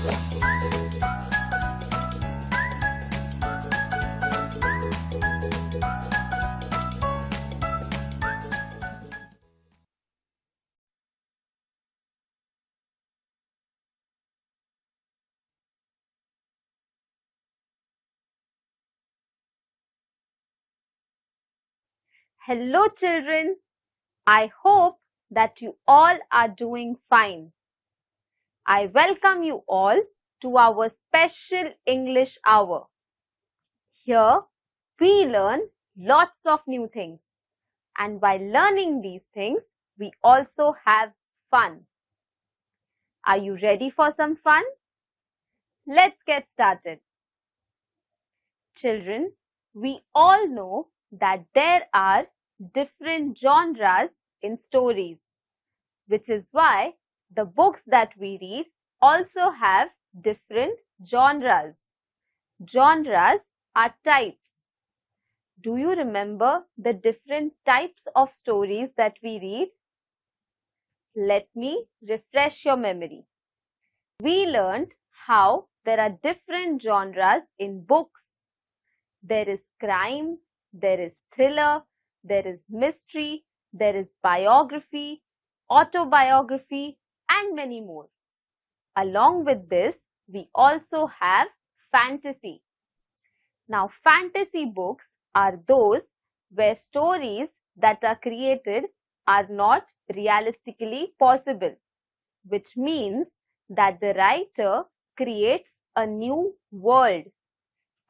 Hello children, I hope that you all are doing fine. I welcome you all to our special English hour. Here we learn lots of new things, and by learning these things, we also have fun. Are you ready for some fun? Let's get started. Children, we all know that there are different genres in stories, which is why the books that we read also have different genres. Genres are types. Do you remember the different types of stories that we read? Let me refresh your memory. We learned how there are different genres in books. There is crime, there is thriller, there is mystery, there is biography, autobiography, and many more. Along with this, we also have fantasy. Now, fantasy books are those where stories that are created are not realistically possible, which means that the writer creates a new world,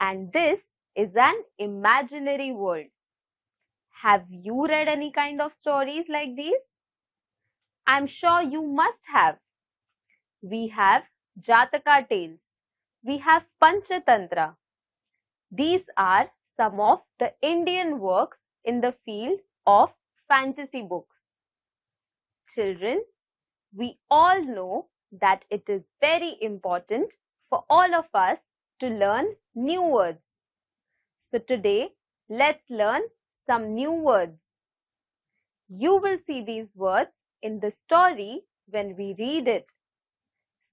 and this is an imaginary world. Have you read any kind of stories like these? I'm sure you must have. We have Jataka tales. We have Panchatantra. These are some of the Indian works in the field of fantasy books. Children, we all know that it is very important for all of us to learn new words. So today, let's learn some new words. You will see these words in the story when we read it.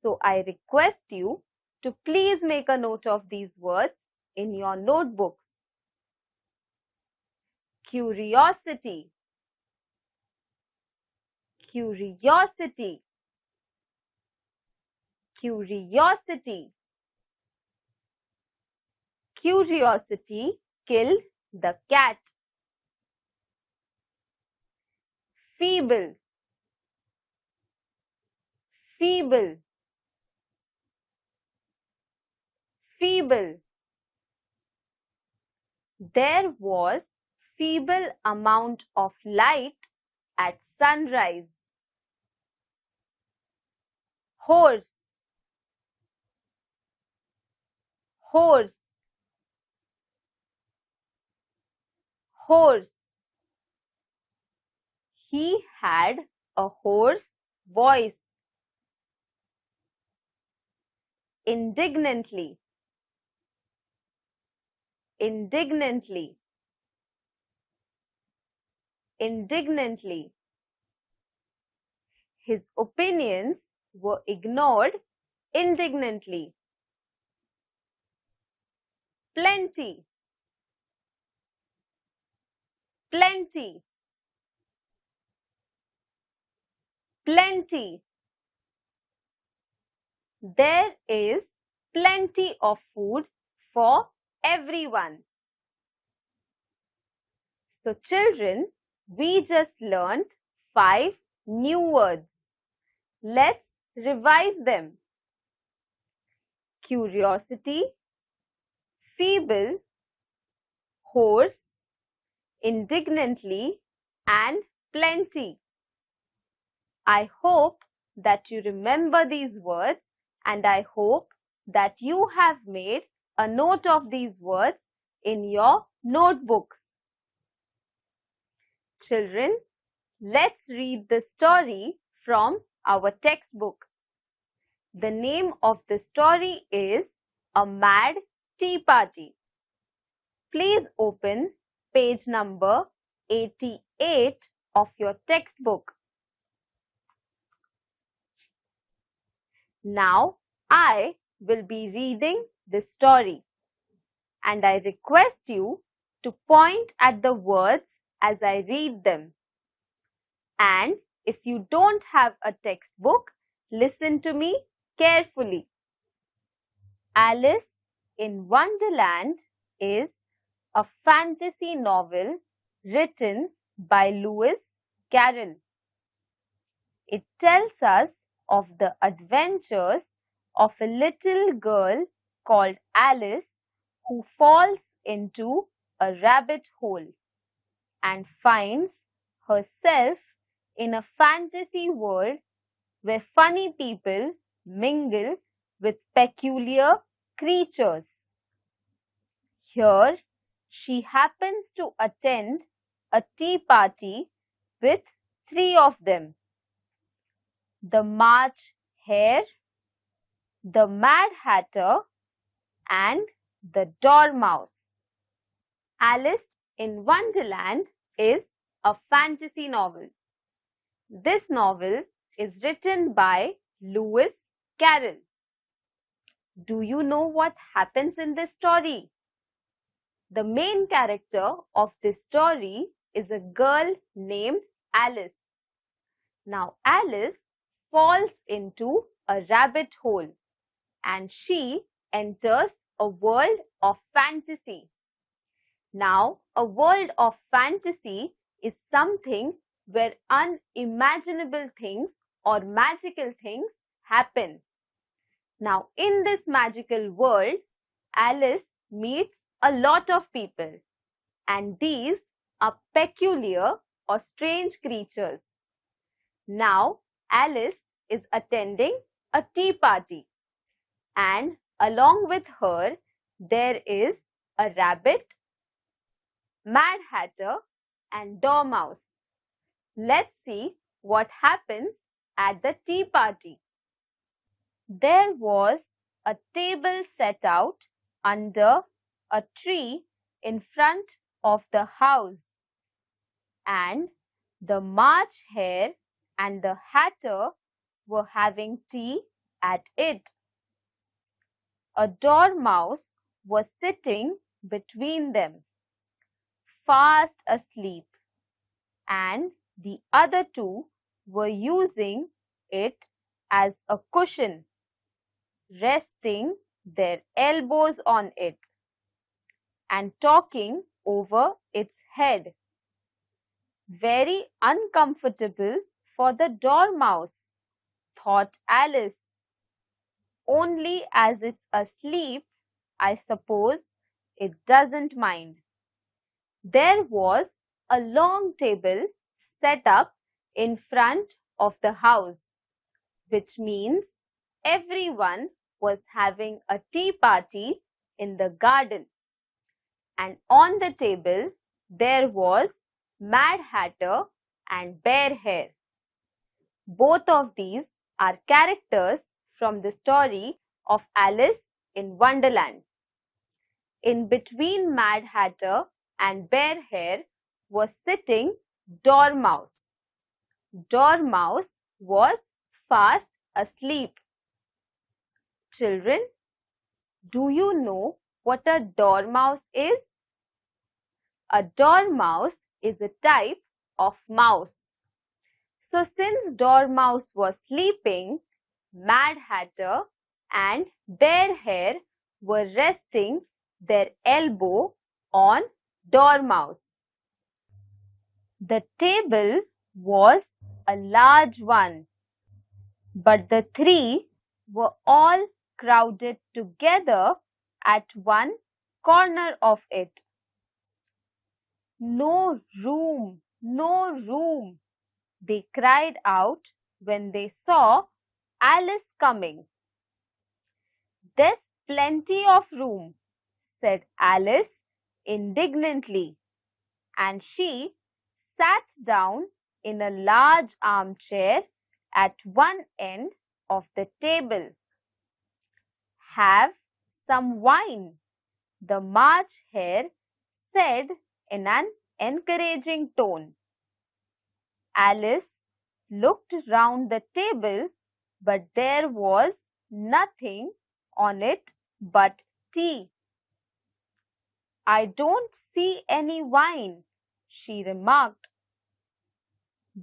So I request you to please make a note of these words in your notebooks. Curiosity. Curiosity. Curiosity. Curiosity killed the cat. Feeble. Feeble. Feeble. There was feeble amount of light at sunrise. Horse. Horse. Horse. He had a hoarse voice. Indignantly. Indignantly. Indignantly. His opinions were ignored indignantly. Plenty. Plenty. Plenty. There is plenty of food for everyone. So children, we just learned 5 new words. Let's revise them. Curiosity, feeble, hoarse, indignantly, and plenty. I hope that you remember these words, and I hope that you have made a note of these words in your notebooks. Children, let's read the story from our textbook. The name of the story is A Mad Tea Party. Please open page number 88 of your textbook. Now, I will be reading this story, and I request you to point at the words as I read them. And if you don't have a textbook, listen to me carefully. Alice in Wonderland is a fantasy novel written by Lewis Carroll. It tells us of the adventures of a little girl called Alice who falls into a rabbit hole and finds herself in a fantasy world where funny people mingle with peculiar creatures. Here, she happens to attend a tea party with three of them: the March Hare, the Mad Hatter, and the Dormouse. Alice in Wonderland is a fantasy novel. This novel is written by Lewis Carroll. Do you know what happens in this story? The main character of this story is a girl named Alice. Now, Alice falls into a rabbit hole and she enters a world of fantasy. Now, a world of fantasy is something where unimaginable things or magical things happen. Now, in this magical world, Alice meets a lot of people, and these are peculiar or strange creatures. Now, Alice is attending a tea party, and along with her, there is a rabbit, Mad Hatter, and Dormouse. Let's see what happens at the tea party. There was a table set out under a tree in front of the house, and the March Hare and the Hatter were having tea at it. A Dormouse was sitting between them, fast asleep, and the other two were using it as a cushion, resting their elbows on it and talking over its head. Very uncomfortable for the Dormouse, thought Alice. Only as it's asleep, I suppose it doesn't mind. There was a long table set up in front of the house, which means everyone was having a tea party in the garden. And on the table, there was Mad Hatter and Bear Hare. Both of these are characters from the story of Alice in Wonderland. In between Mad Hatter and Bear Hare was sitting Dormouse. Dormouse was fast asleep. Children, do you know what a dormouse is? A dormouse is a type of mouse. So since Dormouse was sleeping, Mad Hatter and Bear Hare were resting their elbow on Dormouse. The table was a large one, but the three were all crowded together at one corner of it. No room, no room, they cried out when they saw Alice coming. There's plenty of room, said Alice indignantly, and she sat down in a large armchair at one end of the table. Have some wine, the March Hare said in an encouraging tone. Alice looked round the table, but there was nothing on it but tea. I don't see any wine, she remarked.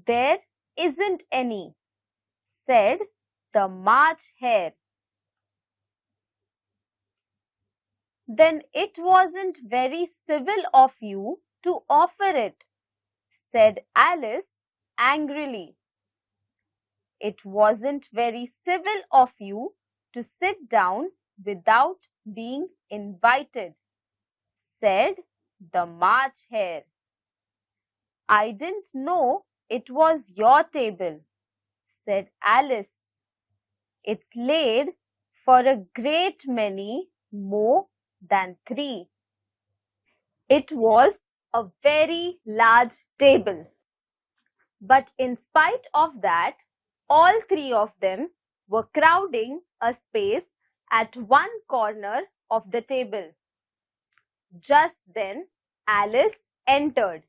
There isn't any, said the March Hare. Then it wasn't very civil of you to offer it, said Alice angrily. It wasn't very civil of you to sit down without being invited, said the March Hare. I didn't know it was your table, said Alice. It's laid for a great many more than 3. It was a very large table. But in spite of that, all 3 of them were crowding a space at one corner of the table. Just then, Alice entered,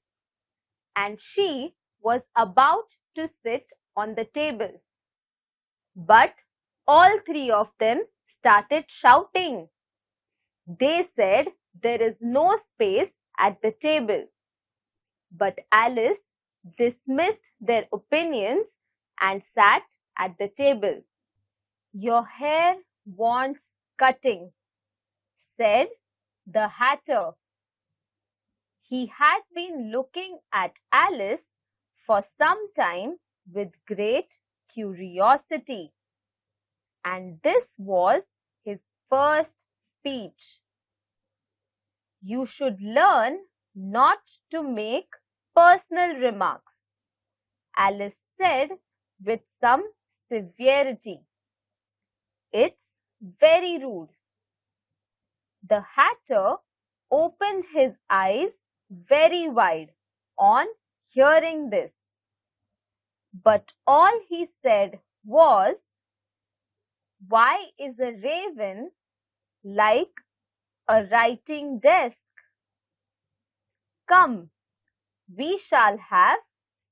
and she was about to sit on the table. But all 3 of them started shouting. They said there is no space at the table. But Alice dismissed their opinions and sat at the table. Your hair wants cutting, said the Hatter. He had been looking at Alice for some time with great curiosity, and this was his first speech. You should learn not to make personal remarks, Alice said with some severity. It's very rude. The Hatter opened his eyes very wide on hearing this. But all he said was, why is a raven like a writing desk? Come, we shall have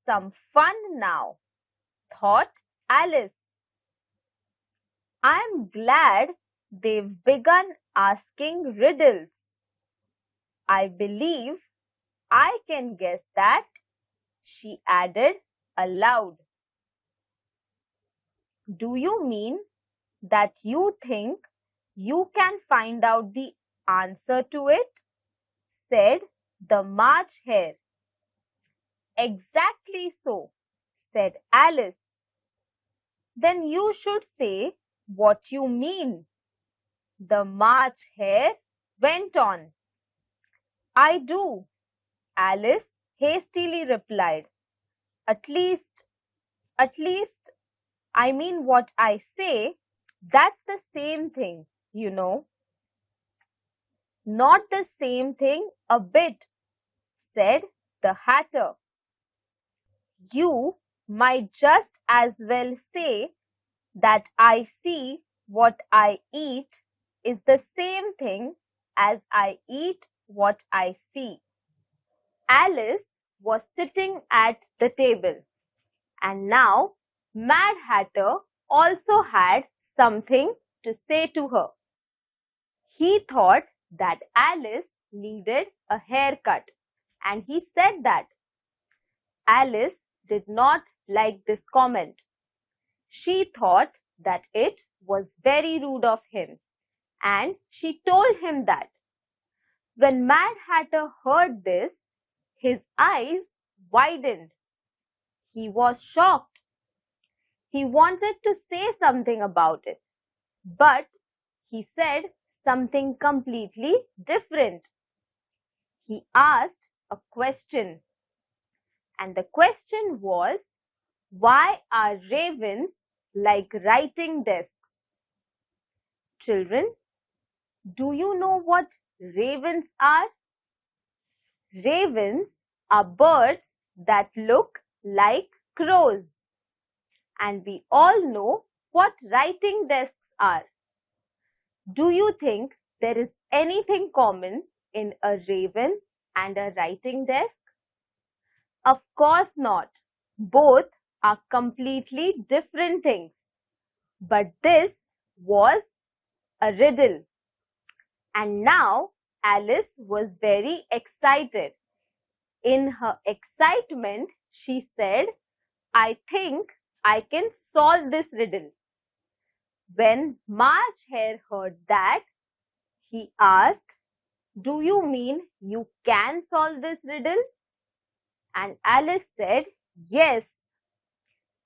some fun now, thought Alice. I'm glad they've begun asking riddles. I believe I can guess that, she added aloud. Do you mean that you think you can find out the answer to it? Said the March Hare. Exactly so, said Alice. Then you should say what you mean. The March Hare went on. I do, Alice hastily replied. At least, I mean what I say, that's the same thing, you know. Not the same thing a bit, said the Hatter. You might just as well say that I see what I eat is the same thing as I eat what I see. Alice was sitting at the table, and now Mad Hatter also had something to say to her. He thought that Alice needed a haircut, and he said that. Alice did not like this comment. She thought that it was very rude of him, and she told him that. When Mad Hatter heard this, his eyes widened. He was shocked. He wanted to say something about it, but he said something completely different. He asked a question, and the question was, why are ravens like writing desks? Children, do you know what ravens are? Ravens are birds that look like crows. And we all know what writing desks are. Do you think there is anything common in a raven and a writing desk? Of course not. Both are completely different things. But this was a riddle. And now Alice was very excited. In her excitement, she said, I think I can solve this riddle. When March Hare heard that, he asked, Do you mean you can solve this riddle? And Alice said, Yes.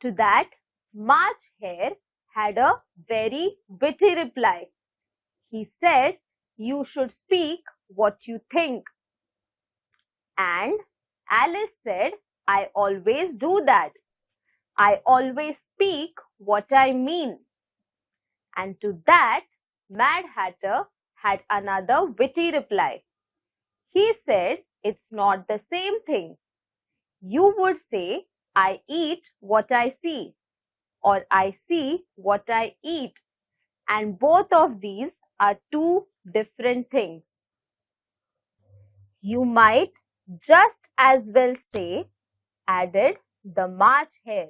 To that, March Hare had a very witty reply. He said, You should speak what you think. And Alice said, I always do that. I always speak what I mean. And to that, Mad Hatter had another witty reply. He said, It's not the same thing. You would say, I eat what I see, or I see what I eat. And both of these are two different things. You might just as well say, added the March Hare,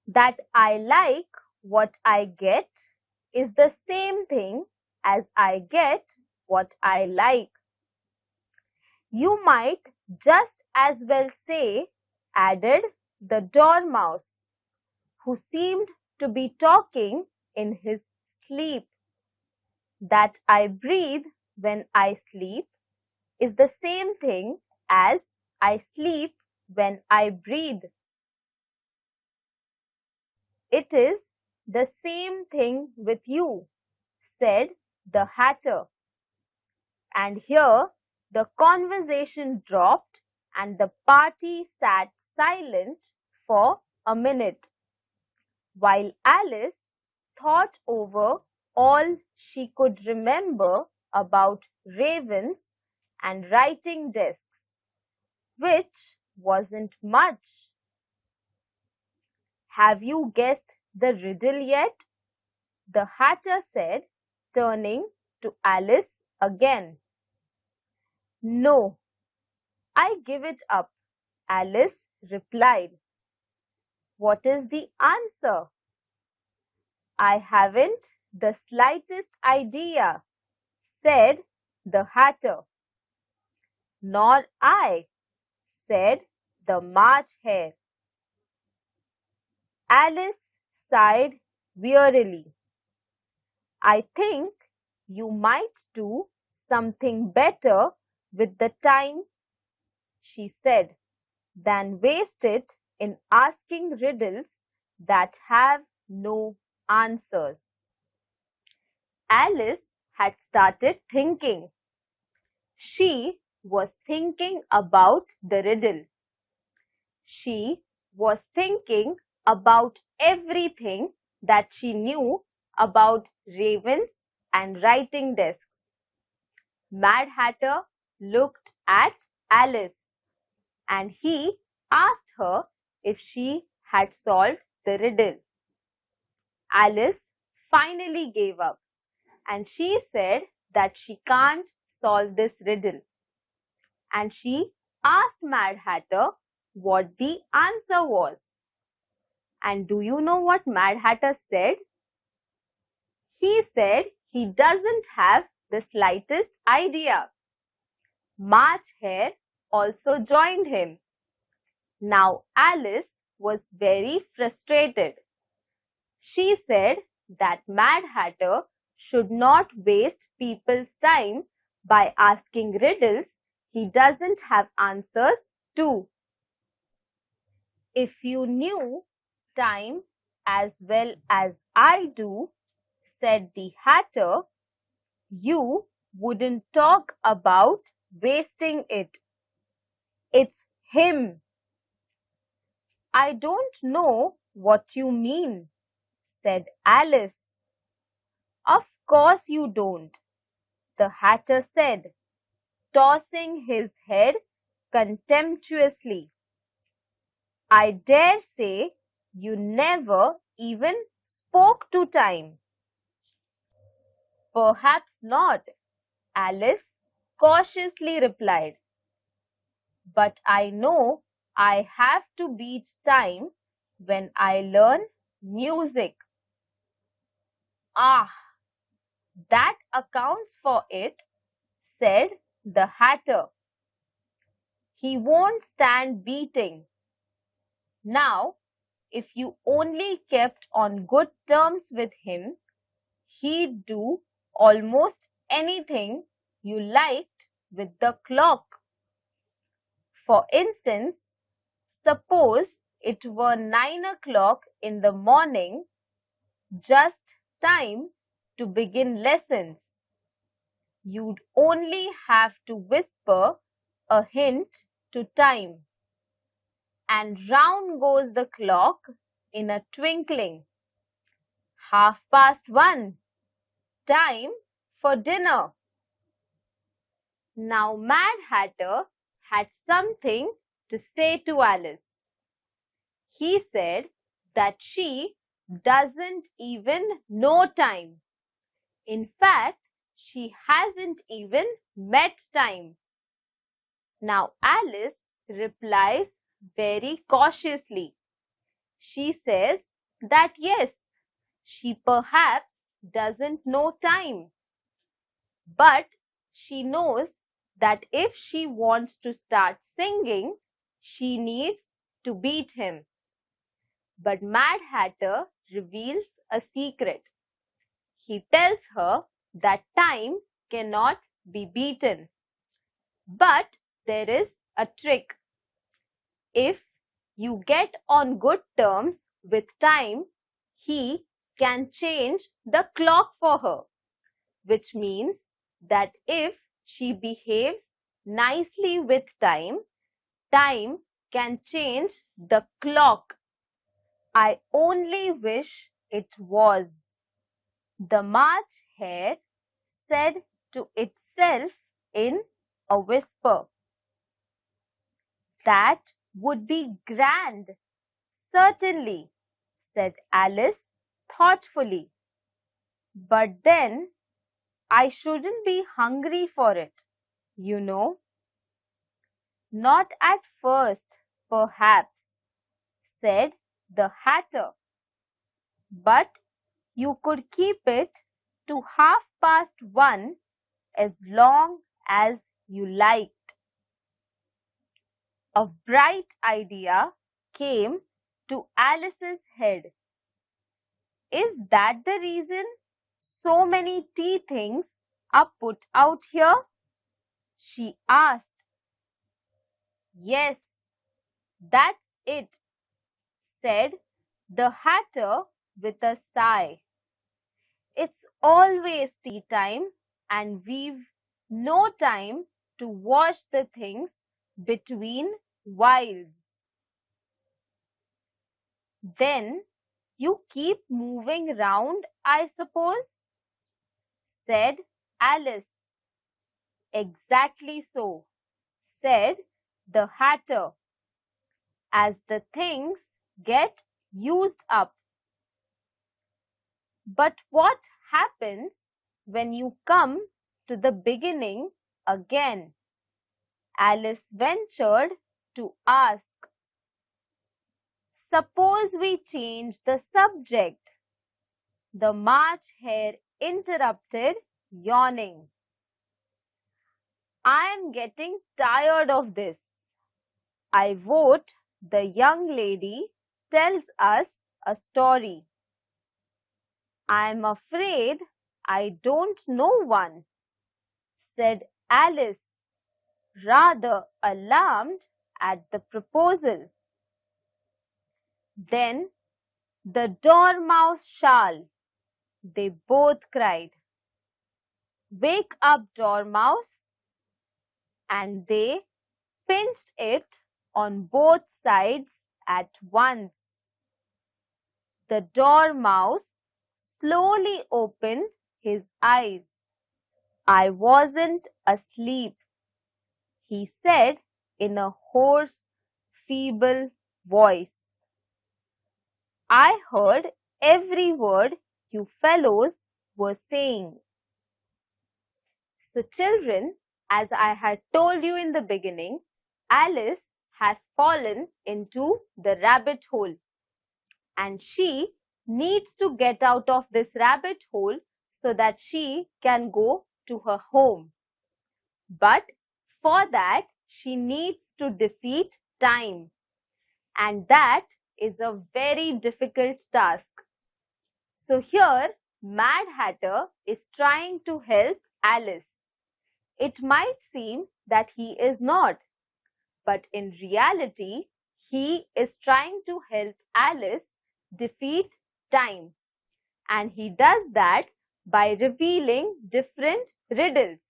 that I like what I get is the same thing as I get what I like. You might just as well say, added the Dormouse, who seemed to be talking in his sleep, that I breathe when I sleep is the same thing as I sleep when I breathe. It is the same thing with you, said the Hatter. And here the conversation dropped and the party sat silent for a minute, while Alice thought over all she could remember about ravens and writing desks, which wasn't much. Have you guessed the riddle yet? The Hatter said, turning to Alice again. No, I give it up, Alice replied. What is the answer? I haven't the slightest idea, said the Hatter. Nor I, said the March Hare. Alice sighed wearily. I think you might do something better with the time, she said, than waste it in asking riddles that have no answers. Alice had started thinking. She was thinking about the riddle. She was thinking about everything that she knew about ravens and writing desks. Mad Hatter looked at Alice and he asked her if she had solved the riddle. Alice finally gave up and she said that she can't solve this riddle. And she asked Mad Hatter what the answer was. And do you know what Mad Hatter said? He said he doesn't have the slightest idea. March Hare also joined him. Now Alice was very frustrated. She said that Mad Hatter should not waste people's time by asking riddles he doesn't have answers to. If you knew time as well as I do, said the Hatter, you wouldn't talk about wasting it. It's him. I don't know what you mean, said Alice. Of course you don't, the Hatter said, tossing his head contemptuously. I dare say you never even spoke to time. Perhaps not, Alice cautiously replied. But I know I have to beat time when I learn music. "Ah, that accounts for it," said the Hatter. "He won't stand beating. Now, if you only kept on good terms with him, he'd do almost anything you liked with the clock. For instance, suppose it were 9 o'clock in the morning, just time to begin lessons. You'd only have to whisper a hint to time, and round goes the clock in a twinkling. 1:30, time for dinner." Now Mad Hatter had something to say to Alice. He said that she doesn't even know time. In fact, she hasn't even met time. Now Alice replies very cautiously. She says that yes, she perhaps doesn't know time, but she knows that if she wants to start singing, she needs to beat him. But Mad Hatter reveals a secret. He tells her that time cannot be beaten. But there is a trick. If you get on good terms with time, he can change the clock for her, which means that if she behaves nicely with time, time can change the clock. I only wish it was. The March Hare said to itself in a whisper. That would be grand. Certainly, said Alice thoughtfully. But then I shouldn't be hungry for it, you know. Not at first, perhaps, said the Hatter. But you could keep it to 1:30 as long as you liked. A bright idea came to Alice's head. Is that the reason so many tea things are put out here? She asked. Yes, that's it, said the Hatter with a sigh. It's always tea time and we've no time to wash the things between whiles. Then you keep moving round, I suppose, said Alice. Exactly so, said the Hatter, as the things get used up. But what happens when you come to the beginning again? Alice ventured to ask. Suppose we change the subject, the March Hare interrupted, yawning. I am getting tired of this. I vote the young lady tells us a story. I am afraid I don't know one, said Alice, rather alarmed at the proposal. Then the Dormouse shall, they both cried. Wake up, Dormouse! And they pinched it on both sides at once. The Dormouse slowly opened his eyes. I wasn't asleep, he said in a hoarse, feeble voice. I heard every word you fellows were saying. So children, as I had told you in the beginning, Alice has fallen into the rabbit hole and she needs to get out of this rabbit hole so that she can go to her home. But for that, she needs to defeat time. And that is a very difficult task. So here, Mad Hatter is trying to help Alice. It might seem that he is not, but in reality, he is trying to help Alice defeat time. And he does that by revealing different riddles.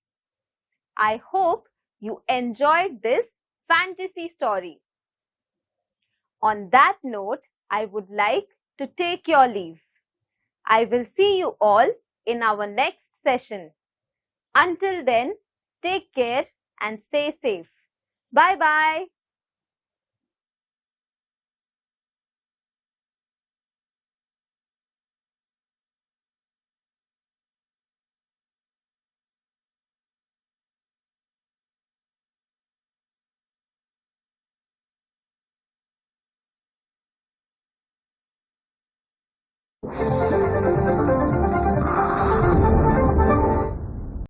I hope you enjoyed this fantasy story. On that note, I would like to take your leave. I will see you all in our next session. Until then, take care and stay safe. Bye-bye.